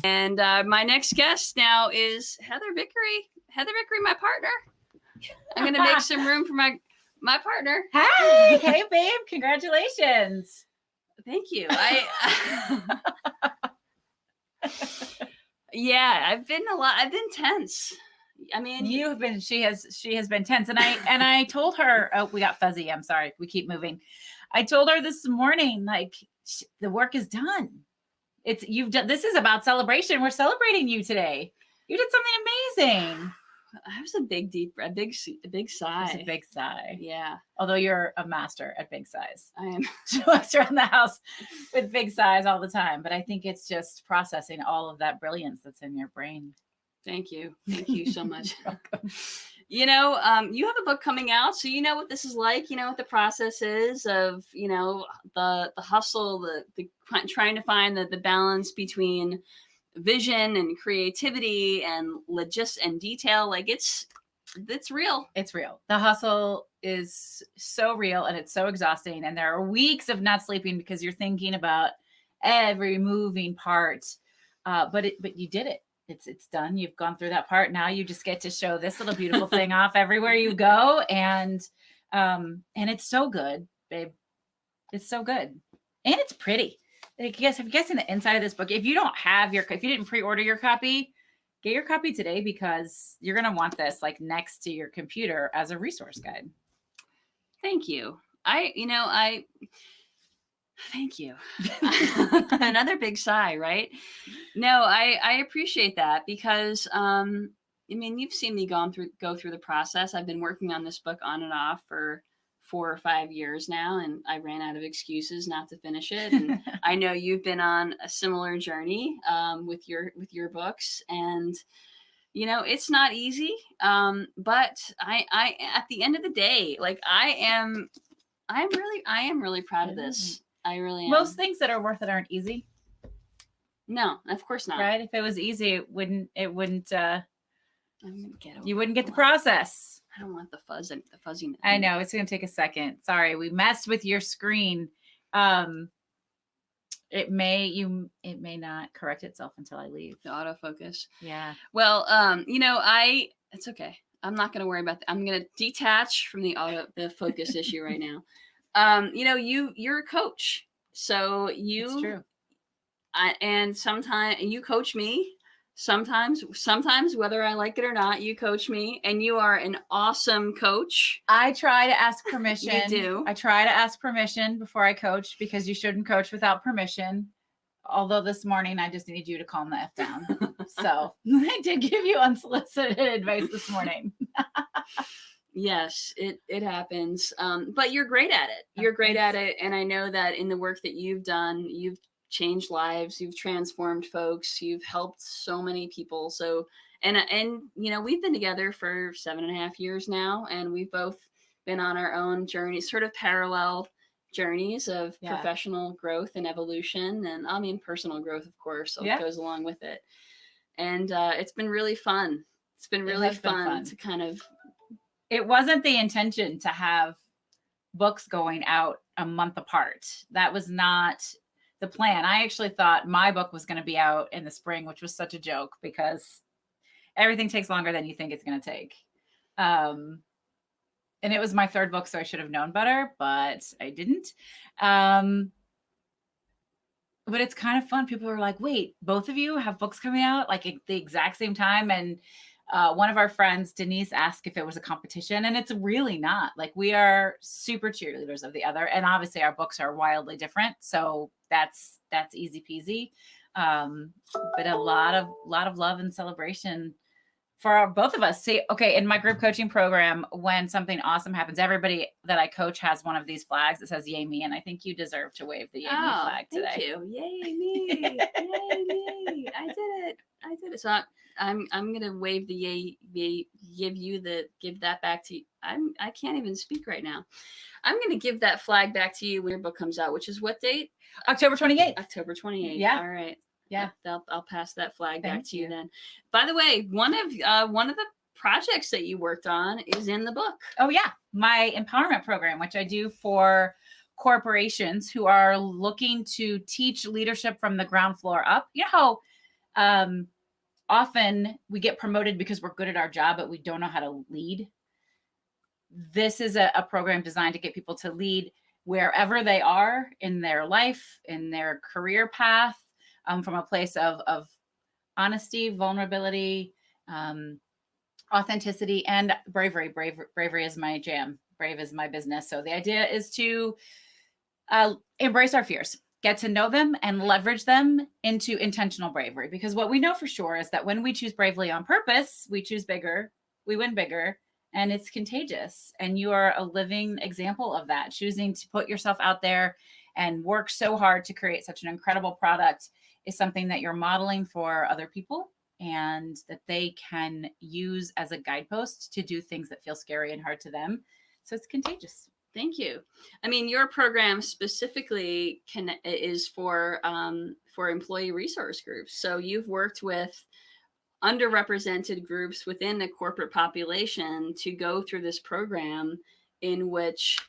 And my next guest now is Heather Vickery. Heather Vickery, my partner. I'm going to make some room for my partner. Hey, babe. Congratulations. Thank you. Yeah, I've been tense. I mean, she has been tense. And I told her, oh, we got fuzzy. I'm sorry. We keep moving. I told her this morning, like, the work is done. This is about celebration. We're celebrating you today. You did something amazing. I was a big sigh. It's a big sigh. Yeah. Although you're a master at big sighs. I am. She walks around the house with big sighs all the time. But I think it's just processing all of that brilliance that's in your brain. Thank you. Thank you so much. You know, you have a book coming out, so you know what this is like. You know what the process is of, you know, the hustle, the trying to find the balance between vision and creativity and and detail. Like it's real. It's real. The hustle is so real and it's so exhausting. And there are weeks of not sleeping because you're thinking about every moving part. But you did it. It's done. You've gone through that part. Now you just get to show this little beautiful thing off everywhere you go. And it's so good, babe. It's so good. And it's pretty. Like, have you guys seen the inside of this book? If you didn't pre-order your copy, get your copy today because you're going to want this like next to your computer as a resource guide. Thank you. Thank you. Another big sigh, right? No, I appreciate that because, I mean, you've seen me go through the process. I've been working on this book on and off for 4 or 5 years now, and I ran out of excuses not to finish it. And I know you've been on a similar journey with your books, and you know it's not easy. But I at the end of the day, like I am really proud of this. I really am. Most things that are worth it aren't easy. No, of course not. Right? If it was easy, it wouldn't. I'm gonna You wouldn't get the process. I don't want the fuzziness. I know it's going to take a second. Sorry, we messed with your screen. It may not correct itself until I leave. The autofocus. Yeah. Well, it's okay. I'm not going to worry about that. I'm going to detach from the focus issue right now. You're a coach, so It's true. And sometimes you coach me. Sometimes whether I like it or not, you coach me, and you are an awesome coach. I try to ask permission. You do. I try to ask permission before I coach because you shouldn't coach without permission. Although this morning I just need you to calm the F down. So I did give you unsolicited advice this morning. Yes, it happens. But you're great at it. You're great at it. And I know that in the work that you've done, you've changed lives, you've transformed folks, you've helped so many people. So, and we've been together for 7.5 years now, and we've both been on our own journeys, sort of parallel journeys of professional growth and evolution. And I mean, personal growth, of course, goes along with it. And it's been really fun. It's been really fun to kind of. It wasn't the intention to have books going out a month apart. That was not the plan. I actually thought my book was going to be out in the spring, which was such a joke because everything takes longer than you think it's going to take. And it was my 3rd book, so I should have known better, but I didn't. But it's kind of fun. People are like, wait, both of you have books coming out like at the exact same time? And one of our friends, Denise, asked if it was a competition, and it's really not. Like, we are super cheerleaders of the other, and obviously our books are wildly different, so that's easy peasy. But a lot of love and celebration for both of us. See, okay, in my group coaching program, when something awesome happens, everybody that I coach has one of these flags that says "Yay me," and I think you deserve to wave the "Yay me" flag today. Thank you. Yay me! Yay me! I did it. So I'm gonna wave the yay, give that back to you. I can't even speak right now. I'm gonna give that flag back to you when your book comes out, which is what date? October 28th. October 28th. Yeah. All right. Yeah. I'll pass that flag back to you then. By the way, one of the projects that you worked on is in the book. Oh yeah, my empowerment program, which I do for corporations who are looking to teach leadership from the ground floor up. You know how often we get promoted because we're good at our job, but we don't know how to lead? This is a program designed to get people to lead wherever they are in their life, in their career path, from a place of honesty, vulnerability, authenticity, and bravery. Bravery is my jam. Brave is my business. So the idea is to embrace our fears, get to know them, and leverage them into intentional bravery. Because what we know for sure is that when we choose bravely on purpose, we choose bigger, we win bigger, and it's contagious. And you are a living example of that, choosing to put yourself out there and work so hard to create such an incredible product is something that you're modeling for other people, and that they can use as a guidepost to do things that feel scary and hard to them. So it's contagious. Thank you. I mean, your program specifically is for employee resource groups. So you've worked with underrepresented groups within the corporate population to go through this program in which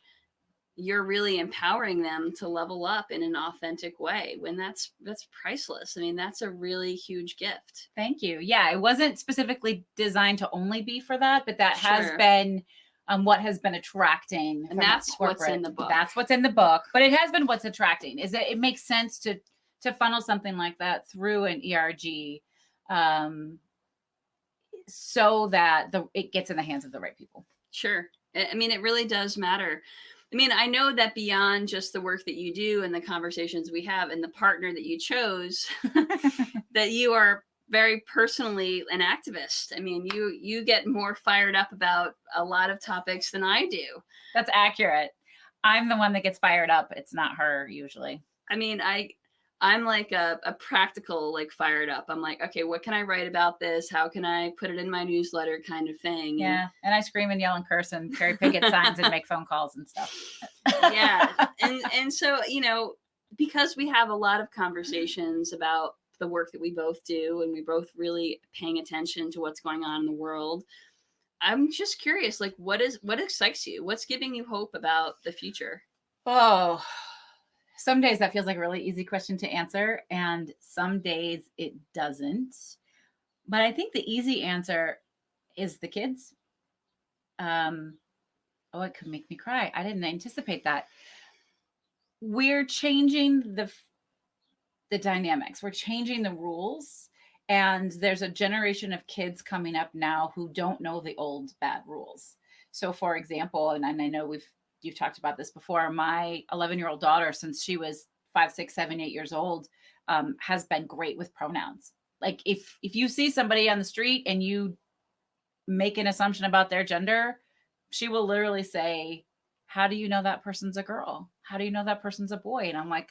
you're really empowering them to level up in an authentic way. When that's priceless. I mean, that's a really huge gift. Thank you. Yeah, it wasn't specifically designed to only be for that, but that has Sure. been what has been attracting. And that's what's in the book. That's what's in the book. But it has been what's attracting is that it makes sense to funnel something like that through an ERG, so that it gets in the hands of the right people. Sure. I mean, it really does matter. I mean, I know that beyond just the work that you do and the conversations we have and the partner that you chose, that you are very personally an activist. I mean, you get more fired up about a lot of topics than I do. That's accurate. I'm the one that gets fired up. It's not her usually. I mean, I'm like a practical, like fired up. I'm like, okay, what can I write about this? How can I put it in my newsletter kind of thing? Yeah. And I scream and yell and curse and carry picket signs and make phone calls and stuff. Yeah. And so, you know, because we have a lot of conversations about the work that we both do, and we both really paying attention to what's going on in the world, I'm just curious, like, what excites you? What's giving you hope about the future? Oh, some days that feels like a really easy question to answer, and some days it doesn't. But I think the easy answer is the kids. Oh, it could make me cry. I didn't anticipate that. We're changing the dynamics. We're changing the rules. And there's a generation of kids coming up now who don't know the old bad rules. So for example, and I know you've talked about this before, my 11-year-old daughter, since she was 5, 6, 7, 8 years old, has been great with pronouns. Like if you see somebody on the street and you make an assumption about their gender, she will literally say, how do you know that person's a girl? How do you know that person's a boy? And I'm like,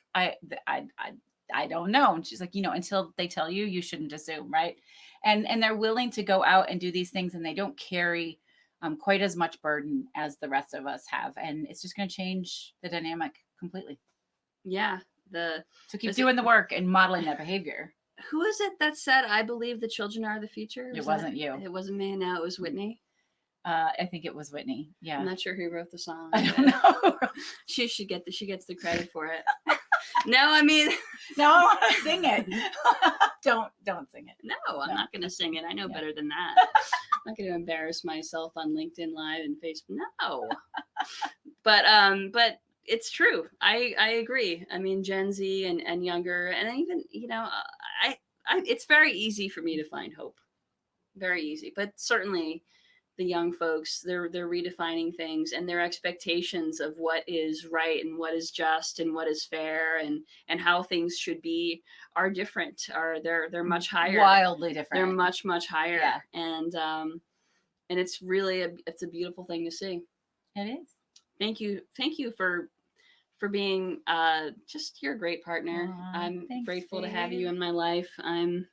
I don't know. And she's like, until they tell you, you shouldn't assume, right? And they're willing to go out and do these things, and they don't carry quite as much burden as the rest of us have. And it's just going to change the dynamic completely. Yeah. So keep doing the work and modeling that behavior. Who is it that said, I believe the children are the future? It wasn't you. It wasn't me. No, it was Whitney. I think it was Whitney. Yeah. I'm not sure who wrote the song. I don't know. She gets the credit for it. No, I mean, no, I want to sing it. Don't sing it. No, I'm not going to sing it. I know better than that. I'm not going to embarrass myself on LinkedIn Live and Facebook. No. But it's true. I agree. I mean, Gen Z and younger, and even, it's very easy for me to find hope. Very easy. But certainly the young folks, they're redefining things, and their expectations of what is right and what is just and what is fair and how things should be are different. They're much higher. Wildly different. They're much, much higher. Yeah. And it's really it's a beautiful thing to see. It is. Thank you for being you're a great partner. I'm grateful to have you in my life. I'm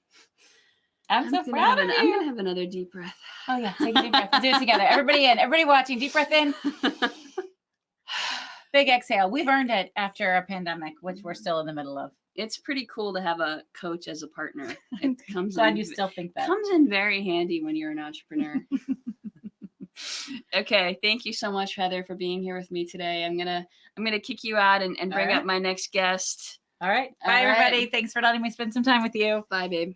so proud of you. I'm gonna have another deep breath. Oh yeah, take a deep breath. We'll do it together. Everybody watching, deep breath in. Big exhale. We've earned it after a pandemic, which we're still in the middle of. It's pretty cool to have a coach as a partner. It comes Glad you still think that. Comes in very handy when you're an entrepreneur. Okay. Thank you so much, Heather, for being here with me today. I'm gonna kick you out and bring right. up my next guest. All right. All Bye, right. everybody. Thanks for letting me spend some time with you. Bye, babe.